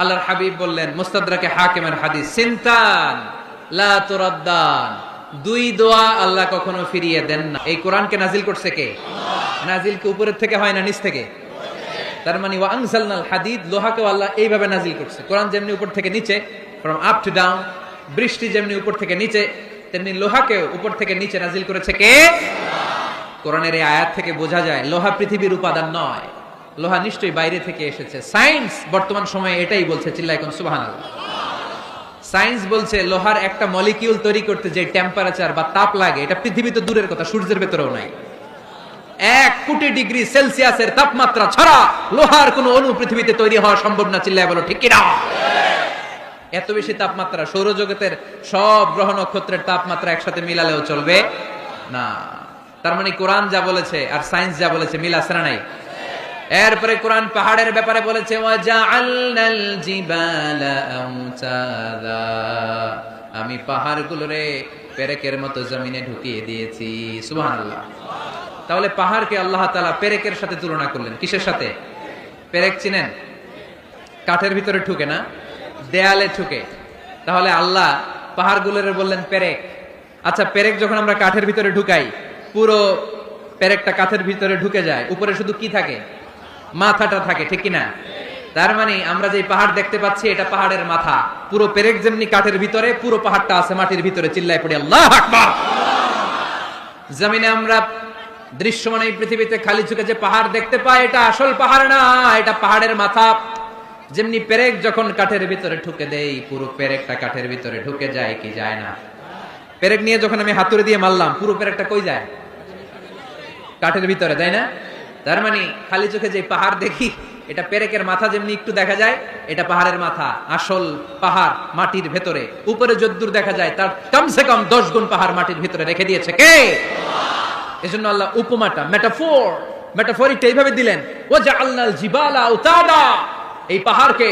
আল্লাহর হাবিব বললেন মুস্তাদরাকে হাকিমের হাদিস, সিনতান লা তুরাদ্দান, দুই দোয়া আল্লাহ কখনো ফিরিয়ে দেন না। এই কোরআনকে নাজিল করছে কে? নাজিল কি উপরের থেকে হয় না নিচ থেকে? তার মানে ওয়া আনজালনাল হাদিদ, লোহাকে আল্লাহ এইভাবে নাজিল করছে। কোরআন যেমনি উপর থেকে নিচে, ফ্রম আপ টু ডাউন, বৃষ্টি যেমনি উপর থেকে নিচে, তেমনি লোহাকে উপর থেকে নিচে নাজিল করেছে কে? কোরআনের এই আয়াত থেকে বোঝা যায় লোহা পৃথিবীর উপাদান নয়, লোহা নিশ্চয়ই বাইরে থেকে এসেছে। সায়েন্স বর্তমান সময়ে এটাই বলছে, চিল্লায় কোন সুবহানাল্লাহ। সায়েন্স বলছে লোহার একটা মলিকিউল তৈরি করতে যে টেম্পারেচার বা তাপ লাগে, এটা পৃথিবীতে দূরের কথা, সূর্যের ভেতরেও নাই। 1 কোটি ডিগ্রি সেলসিয়াসের তাপমাত্রা ছাড়া লোহার কোনো অণু পৃথিবীতে তৈরি হওয়া সম্ভব না। চিল্লায় বলো ঠিক কিনা? এত বেশি তাপমাত্রা, সৌরজগতের সব গ্রহ নক্ষত্রের তাপমাত্রা একসাথে মিলালেও চলবে না। তার মানে কোরআন যা বলেছে আর সায়েন্স যা বলেছে মিল আছে না নাই? এরপরে কোরআন পাহাড়ের ব্যাপারে বলেছে, ওয়াজআলনাল জিবালা আওতাদা, আমি পাহাড়গুলোরে পেরেকের মতো জমিনে ঢুকিয়ে দিয়েছি। সুবহানাল্লাহ। তাহলে পাহাড়কে আল্লাহ তাআলা পেরেকের সাথে তুলনা করলেন। কিসের সাথে? পেরেক চিনেন? কাঠের ভিতরে ঢুকে না, দেয়ালে ঢুকে। তাহলে আল্লাহ পাহাড়গুলোরে বললেন পেরেক। আচ্ছা, পেরেক যখন আমরা কাঠের ভিতরে ঢুকাই, পুরো পেরেকটা কাঠের ভিতরে ঢুকে যায়, উপরে শুধু কি থাকে? মাথাটা থাকে, ঠিক কিনা? তার মানে আমরা যে পাহাড় দেখতে পাচ্ছি এটা পাহাড়ের মাথা। পুরো পেরেক যেমনি কাঠের ভিতরে, পুরো পাহাড়টা আছে মাটির ভিতরে। চিল্লায় পড়ি আল্লাহু আকবার। জমিনে আমরা দৃশ্যমান এই পৃথিবীতে খালি চোখে যে পাহাড় দেখতে পাই, এটা আসল পাহাড় না, এটা পাহাড়ের মাথা। যেমনি পেরেক যখন কাঠের ভিতরে ঢুকে দেই, পুরো পেরেকটা কাঠের ভিতরে ঢুকে যায় কি যায় না? পেরেক নিয়ে যখন আমি হাতুড়ি দিয়ে মারলাম, পুরো পেরেকটা কই যায়? কাঠের ভিতরে, তাই না? তার মানে খালি চোখে যে পাহাড় দেখি, এটা পেরেকের মাথা যেমনি একটু দেখা যায়, এটা পাহাড়ের মাথা। আসল পাহাড় মাটির ভেতরে, উপরে যদ্দূর দেখা যায় তার কমসে কম 10 গুণ পাহাড় মাটির ভিতরে রেখে দিয়েছে কে? এজন্য আল্লাহ উপমাটা, মেটাফরিকটা এইভাবে দিলেন, ওয়াজআলনাল জিবালা আওতাদা, এই পাহাড়কে,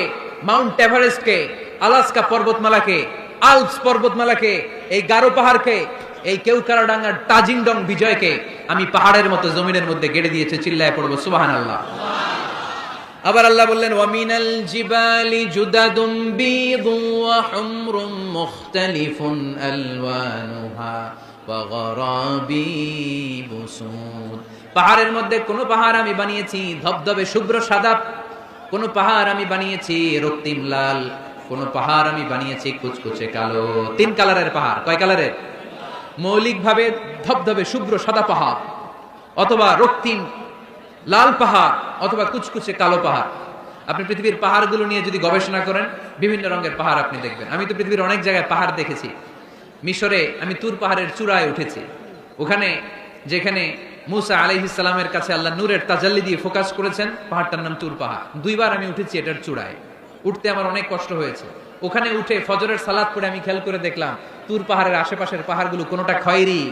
মাউন্ট এভারেস্টকে, আলাস্কা পর্বতমালাকে, আল্পস পর্বতমালাকে, এই গারো পাহাড়কে, এই কেওকারাডাঙ্গার তাজিংডং বিজয়কে আমি পাহাড়ের মতো জমিনের মধ্যে গেড়ে দিয়েছে। চিল্লায় পড়বো সুবহানাল্লাহ। আবার আল্লাহ বললেন, ওয়ামিনাল জিবালি জুদাদুম বীদুন ওয়া হুমরুম মুখতালিফুন আলওয়ানুহা ওয়া গরাবিবু সুদ, পাহাড়ের মধ্যে কোন পাহাড় আমি বানিয়েছি ধবধবে শুভ্র সাদা, কোন পাহাড় আমি বানিয়েছি রক্তিম লাল, কোন পাহাড় আমি বানিয়েছি কুচকুচে কালো। 3 কালারের পাহাড়। কয় কালারের? মৌলিকভাবে ধবধবে শুভ্র সাদা পাহাড়, অথবা রক্তিম লাল পাহাড়, অথবা কুচকুচে কালো পাহাড়। আপনি পৃথিবীর পাহাড়গুলো নিয়ে যদি গবেষণা করেন, বিভিন্ন রঙের পাহাড় আপনি দেখবেন। আমি তো পৃথিবীর অনেক জায়গায় পাহাড় দেখেছি। মিশরে আমি তুর পাহাড়ের চূড়ায় উঠেছি। ওখানে যেখানে মুসা আলাইহিস সালামের কাছে আল্লাহ নূরের তাজাল্লি দিয়ে ফোকাস করেছেন, পাহাড়টার নাম তুর পাহাড়। 2 বার আমি উঠেছি এটার চূড়ায়। উঠতে আমার অনেক কষ্ট হয়েছে। ওখানে উঠে ফজরের সালাত পড়ে আমি খেয়াল করে দেখলাম তুর পাহাড়ের আশেপাশের পাহাড়গুলো কোনোটা খয়েরি,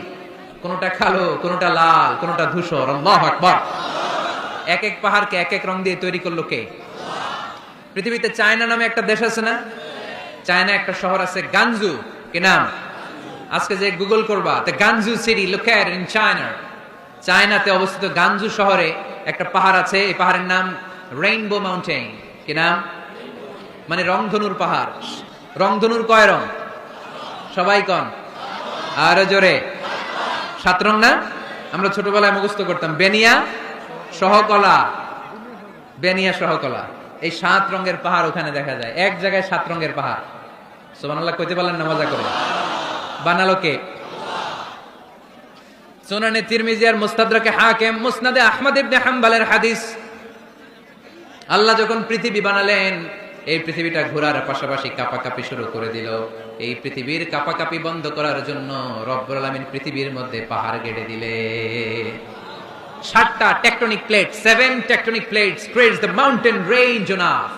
কোনোটা কালো, কোনোটা লাল, কোনোটা ধূসর। আল্লাহু আকবার। এক এক পাহাড়কে এক এক রং দিয়ে তৈরি করলো কে? পৃথিবীতে চায়না নামে একটা দেশ আছে না? চায়না একটা শহর আছে গানজু, কি নাম? আজকে যে গুগল করবা, the গানজু city located in China. চায়নাতে অবস্থিত গানজু শহরে একটা পাহাড় আছে। এই পাহাড়ের নাম রেইনবো মাউন্টেন। কি নাম? মানে রংধনুর পাহাড়। রংধনুর কয় রং? সবাই কন, আরো জোরে। 7 রং না? আমরা ছোটবেলায় মুখস্থ করতাম, বেনিয়া সহকলা, বেনিয়া সহকলা। এই 7 রঙের পাহাড় ওখানে দেখা যায়। এক জায়গায় 7 রঙের পাহাড়। সুবহানাল্লাহ কইতে পারলেন না? মজা করে বানালো কে? সুনানে তিরমিজি আর মুস্তাদরাকে হাকিম, মুসনাদে আহমদ ইবনে হাম্বলের হাদিস। আল্লাহ যখন পৃথিবী বানালেন, এই পৃথিবীটা ঘোরার পাশাপাশি কাঁপাকাঁপি শুরু করে দিল। এই পৃথিবীর কাঁপাকাঁপি বন্ধ করার জন্য রব্বুল আলামিন পৃথিবীর মধ্যে পাহাড় গেড়ে দিলে। 7টা tectonic plate, 7 tectonic plates creates the mountain range on earth.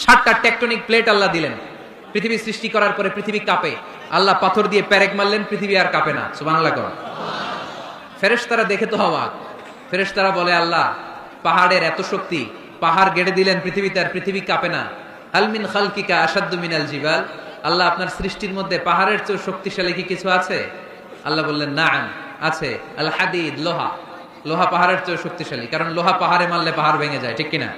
7টা টেকটনিক প্লেট আল্লাহ দিলেন। পৃথিবী সৃষ্টি করার পরে পৃথিবী কাঁপে। আল্লাহ পাথর দিয়ে পেরেক মারলেন, পৃথিবী আর কাঁপে না। সুবহানাল্লাহ। ফেরেশতারা দেখে তো অবাক। ফেরেশতারা বলে, আল্লাহ পাহাড়ের এত শক্তি, পাহাড় গেড়ে দিলেন পৃথিবীতে আর পৃথিবী কাঁপে না। হাল মিন খালকিকা আশাদ্দু মিনাল জিবাল, আল্লাহ আপনার সৃষ্টির মধ্যে পাহাড়ের চেয়ে শক্তিশালী কি কিছু আছে? আল্লাহ বললেন, নাআম, আছে। আল হাদিদ, লোহা। লোহা পাহাড়ের চেয়ে শক্তিশালী, কারণ লোহা পাহাড়ে মারলে পাহাড় ভেঙে যায়, ঠিক কিনা?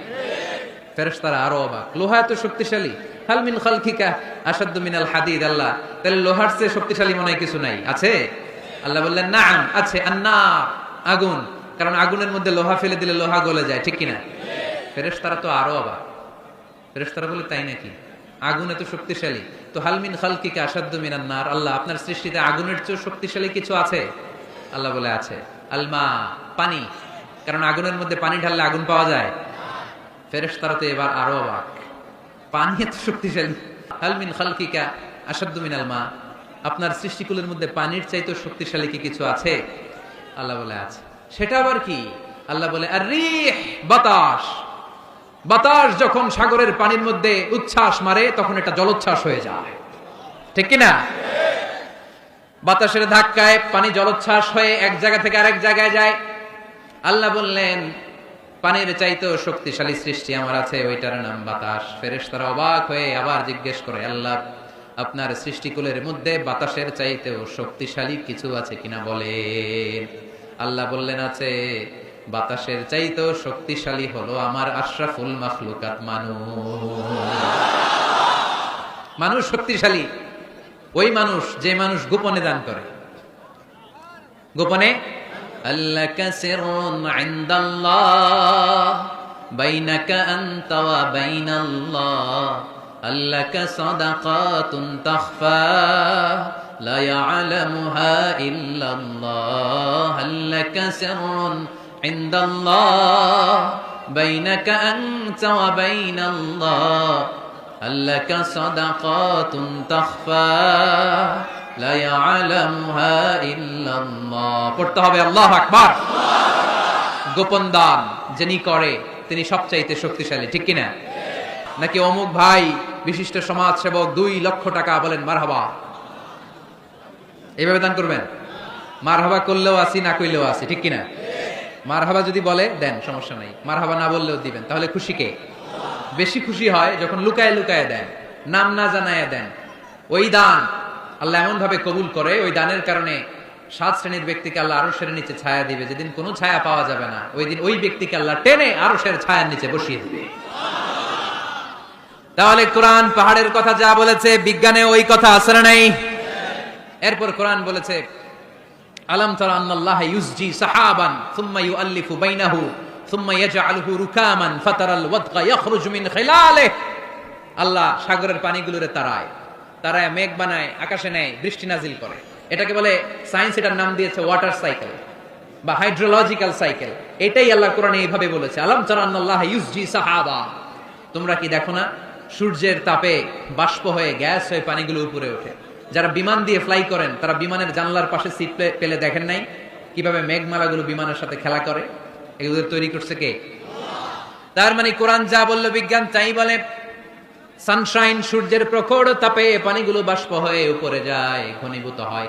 ফেরেশতারা আরো অবাক, লোহা এত শক্তিশালী, হাল মিন খালকিকা আশাদ্দু মিনাল হাদিদ। আল্লাহ, তাহলে লোহার চেয়ে শক্তিশালী মনে হয় কিছু নাই, আছে? আল্লাহ বললেন নাম, আছে। আন্নার, আগুন, কারণ আগুনের মধ্যে লোহা ফেলে দিলে লোহা গলে যায়, ঠিক কিনা? ফেরেশতারা তো আরো অবাক। ফেরেশতারা বলে তাই নাকি, আগুন এত শক্তিশালী, তো হাল মিন খালকিকা আশাদ্দু মিনান নার, আল্লাহ আপনার সৃষ্টিতে আগুনের চেয়ে শক্তিশালী কিছু আছে? আল্লাহ বলে আছে। আলমা, পানি, কারণ আগুনের মধ্যে পানি ঢাললে আগুন পাওয়া যায়। ফেরেশতারা তো এবার আরো অবাক, পানি এত শক্তিশালী, হাল মিন খালকিকা আশাদ্দু মিনাল মা, আপনার সৃষ্টিকুলের মধ্যে পানির চাইতে শক্তিশালী কি কিছু আছে? আল্লাহ বলে আছে। সেটা আবার কি? আল্লাহ বলে আর-রিহ, বাতাস। বাতাস যখন সাগরের পানির মধ্যে উচ্ছ্বাস মারে তখন এটা জলোচ্ছ্বাস হয়ে যায়, ঠিক কিনা? বাতাসের ধাক্কায় পানি জলোচ্ছ্বাস হয়ে এক জায়গা থেকে আরেক জায়গায় যায়। আল্লাহ বললেন পানির চাইতেও শক্তিশালী সৃষ্টি আমার আছে, ওইটার নাম বাতাস। ফেরেশতারা অবাক হয়ে আবার জিজ্ঞেস করে, আল্লাহ আপনার সৃষ্টিকুলের মধ্যে বাতাসের চাইতেও শক্তিশালী কিছু আছে কিনা বলেন। আল্লাহ বললেন আছে। বাতাসের চাইতেও শক্তিশালী হলো আমার আশরাফুল মাখলুকাত মানুষ। মানুষ শক্তিশালী, ওই মানুষ যে মানুষ গোপনে দান করে। গোপনে আল্লাকা সিররুন ইনদাল্লাহ বাইনাকা আনতা ওয়া বাইনাল্লাহ, আল্লাকা সাদাকাতুন তাখফা লা ইয়ালামুহা ইল্লাল্লাহ, আল্লাকা সিররুন ইনদাল্লাহ বাইনাকা আনতা ওয়া বাইনাল্লাহ, আল্লাকা সাদাকাতুন তাখফা লা ইয়ালামুহা ইল্লাল্লাহ। পড়তে হবে আল্লাহু আকবার। গোপন দান যিনি করে তিনি সবচাইতে শক্তিশালী, ঠিক কিনা? নাকি অমুক ভাই বিশিষ্ট সমাজ সেবক 2 লক্ষ টাকা, বলেন মারহাবা, এইভাবে দান করবেন? মারহাবা করলেও আসি, না কইলেও আসি, ঠিক কিনা? মারহাবা যদি বলে দেন, সমস্যা নাই। মারহাবা না বললেও দিবেন। তাহলে খুশি কে? বেশি খুশি হয় যখন লুকায় লুকায় দেন, নাম না জানায় দেন। ওই দান আল্লাহ এমন ভাবে কবুল করে, ওই দানের কারণে 7 শ্রেণীর ব্যক্তিকে আল্লাহ আরশের নিচে ছায়া দিবে। যেদিন কোনো ছায়া পাওয়া যাবে না, ওই দিন ওই ব্যক্তিকে আল্লাহ টেনে আরশের ছায়ার নিচে বসিয়ে দিবে। তাহলে কোরআন পাহাড়ের কথা যা বলেছে, বিজ্ঞানে ওই কথা আছে না নাই? এরপর কোরআন বলেছে আলাম তারা আন্নাল্লাহা ইউসজি সাহাবান সুম্মা ইউআল্লিফু বাইনাহু সুম্মা ইয়াজআলুহু রুকামান ফাতারাল ওয়াদকা ইয়াখরুজু মিন খিলালিহি। আল্লাহ সাগরের পানিগুলোরে তারায় মেঘ বানায়, আকাশে নেয়, বৃষ্টি নাজিল করে। এটাকে বলে, সায়েন্স এটার নাম দিয়েছে ওয়াটার সাইকেল বা হাইড্রোলজিক্যাল সাইকেল। এটাই আল্লাহ কোরআনে এইভাবে বলেছে, আলাম তারা আন্নাল্লাহা ইউসজি সাহাবা, তোমরা কি দেখো না সূর্যের তাপে বাষ্প হয়ে গ্যাস হয়ে পানিগুলো উপরে ওঠে। যারা বিমান দিয়ে ফ্লাই করেন তারা বিমানের জানলার পাশে সিট পেলে দেখেন নাই কিভাবে মেঘমালাগুলো বিমানের সাথে খেলা করে? এগুলো তৈরি করছে কে? তার মানে কোরআন যা বললো বিজ্ঞান তাই বলে। সানশাইন, সূর্যের প্রখর তাপে পানিগুলো বাষ্প হয়ে উপরে যায়, ঘনীভূত হয়,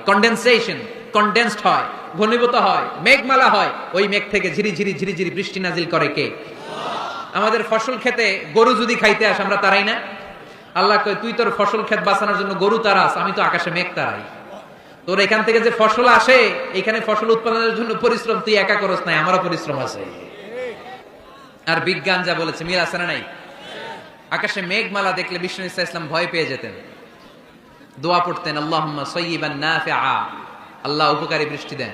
কন্ডেন্সড হয়, ঘনীভূত হয়, মেঘমালা হয়। ওই মেঘ থেকে ঝিরি ঝিরি ঝিরি ঝিরি বৃষ্টি নাজিল করে কে? আমাদের ফসল খেতে গরু যদি খাইতে আসে আমরা তারাই না? আল্লাহ কয়, তুই তোর ফসল ক্ষেত বাঁচানোর জন্য গরু তারাস, আমি তো আকাশে মেঘ তারাই। তোর এখান থেকে যে ফসল আসে, এখানে ফসল উৎপাদনের জন্য পরিশ্রম তুই একা করস নাই, আমারও পরিশ্রম আছে। আর বিজ্ঞান যা বলেছে মিল আছে না নাই? আকাশে মেঘমালা দেখলে বিষ্ণু ইসলাম ভয় পেয়ে যেতেন, দোয়া পড়তেন আল্লাহুম্মা সাইয়্যিবান নাফিআ, আল্লাহ উপকারী বৃষ্টি দেন।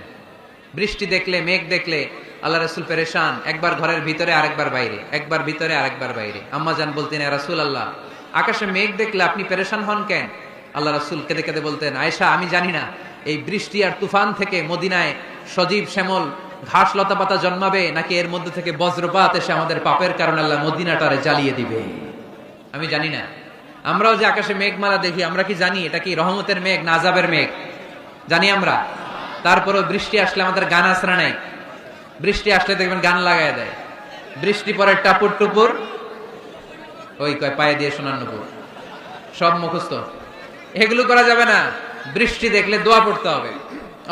বৃষ্টি দেখলে, মেঘ দেখলে আল্লাহ রাসূল পেরেশান, একবার ঘরের ভিতরে আরেকবার বাইরে, একবার ভিতরে আরেকবার বাইরে। আম্মা জান বলতেন, ইয়া রাসূলুল্লাহ আকাশে মেঘ দেখলে আপনি পেরেশান হন কেন? আল্লাহ রাসূল কেঁদে কেঁদে বলতেন, আয়েশা আমি জানি না এই বৃষ্টি আর তুফান থেকে মদিনায় সজীব শ্যামল ঘাস লতা পাতা জন্মাবে, নাকি এর মধ্যে থেকে বজ্রপাত এসে আমাদের পাপের কারণে আল্লাহ মদিনাটারে জ্বালিয়ে দিবে, আমি জানি না। আমরাও যে আকাশে মেঘমালা দেখি, আমরা কি জানি এটা কি রহমতের মেঘ না আযাবের মেঘ? জানি আমরা। তারপরও বৃষ্টি আসলে আমাদের গান আসরা নাই। বৃষ্টি আসলে দেখবেন গান লাগায় দেয়। বৃষ্টি পরে টাপুর টুপুর, ওই কয় পায়ে দিয়ে শোনার নুপুর, সব মুখস্থ। এগুলো করা যাবে না। বৃষ্টি দেখলে দোয়া পড়তে হবে,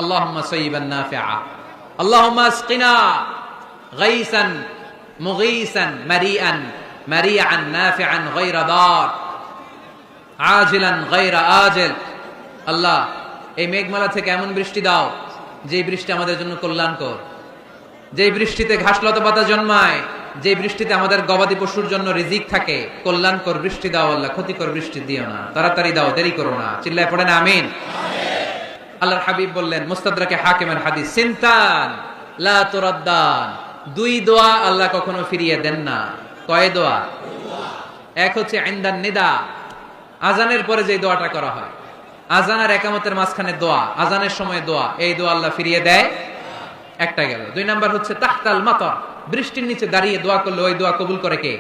আল্লাহুম্মা সাইয়্যিবান নাফিআ, আল্লাহুম্মা আসকিনা গাইসান মুগীসান মারিআন মারিআন নাফিআন গায়রা দার আজিলান গায়রা আজিল। আল্লাহ এই মেঘমালা থেকে এমন বৃষ্টি দাও যে বৃষ্টি আমাদের জন্য কল্যাণকর, যে বৃষ্টিতে ঘাস লতা পাতা জন্মায়, যে বৃষ্টিতে আমাদের গবাদি পশুর জন্য রিজিক থাকে, কল্যাণকর বৃষ্টি দাও আল্লাহ, ক্ষতিকর বৃষ্টি দিও না, তাড়াতাড়ি দাও, দেরি করো না। চিল্লায় পড়েন আমিন। আল্লাহর হাবিব বললেন, মুস্তাদরাকে হাকিমের হাদিস, সিনতান লা তুরাদ্দান, দুই দোয়া আল্লাহ কখনো ফিরিয়ে দেন না। কয় দোয়া? এক হচ্ছে ইনদান নিদা, আজানের পরে যে দোয়াটা করা হয়, আজান আর একামতের মাঝখানে দোয়া, আজানের সময় দোয়া, এই দোয়া আল্লাহ ফিরিয়ে দেয়, একটা গেল। দুই নাম্বার হচ্ছে তাহতাল মাতার, বৃষ্টির নিচে দাঁড়িয়ে দোয়া করলে ওই দোয়া কবুল করে কে?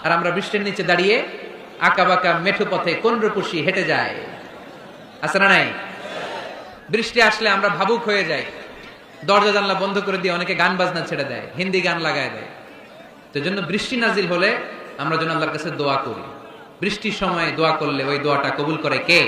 আর আমরা বৃষ্টির নিচে দাঁড়িয়ে আঁকা বাঁকা মেঠো পথে কোন রূপসী হেঁটে যায়, আছে না নাই? বৃষ্টি আসলে আমরা ভাবুক হয়ে যাই, দরজা জানলা বন্ধ করে দিয়ে অনেকে গান বাজনা ছেড়ে দেয়, হিন্দি গান লাগায় দেয়। তো জন্য বৃষ্টি নাজিল হলে আমরা যেন আল্লাহর কাছে দোয়া করি। বৃষ্টির সময় দোয়া করলে ওই দোয়াটা কবুল করে কে?